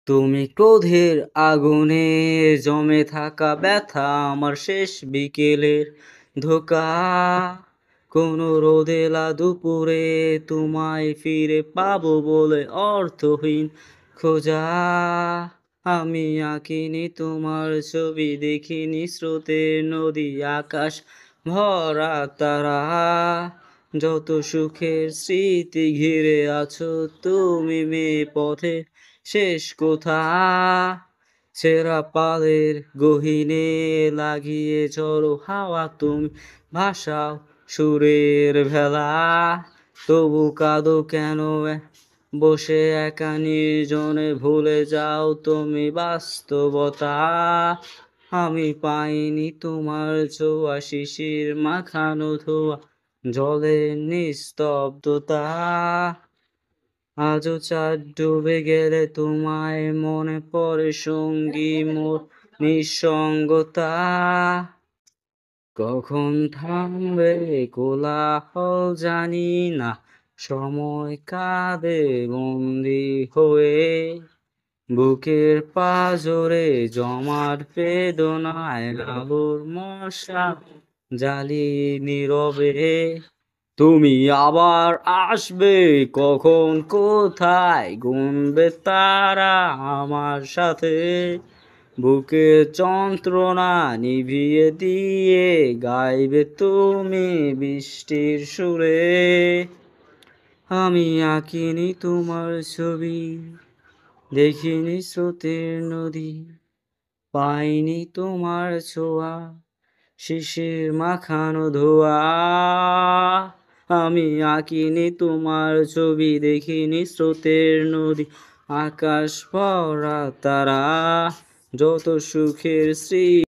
তুমি ক্রোধের আগুনে জমে থাকা ব্যথা আমার শেষ বিকেলের ধোঁকা। কোনো রোদেলা দুপুরে তোমায় ফিরে পাবো বলে অর্থহীন খোঁজা। আমি আঁকিনি তোমার ছবি, দেখিনি স্রোতের নদী, আকাশ ভরা তারা। যত সুখের স্মৃতি ঘিরে আছো তুমি মেয়ে পথে শেষ কোথা। ছেঁড়া পালের গহীনে লাগিয়ে ঝড়ো হাওয়া তুমি ভাসাও সুরের ভেলা। তবু কাঁদো কেন বসে একা নির্জনে, ভুলে যাও তুমি বাস্তবতা। আমি পাইনি তোমার ছোঁয়া, শিশির মাখানো ধোয়া, জলের নিস্তব্ধতা। আজও চাঁদ ডুবে গেলে তোমায় মনে পড়ে সঙ্গী মোর নিঃসঙ্গতা। কখন থামবে কোলাহল জানি না, সময় কাঁদে বন্দি হয়ে। বুকের পাঁজরে জমাট বেদনায় আলোর মশা জ্বালিয়ে নীরবে। তুমি আবার আসবে কখন, কোথায় গুনবে তারা আমার সাথে। বুকের যন্ত্রণা নিভিয়ে দিয়ে গাইবে তুমি বৃষ্টির সুরে। আমি আঁকিনি তোমার ছবি, দেখিনি স্রোতের নদী, পাইনি তোমার ছোঁয়া, শিশির মাখানো ধোয়া। আমি আঁকিনি তোমার ছবি, দেখিনি স্রোতের নদী, আকাশ ভরা তারা। যত সুখের স্মৃতি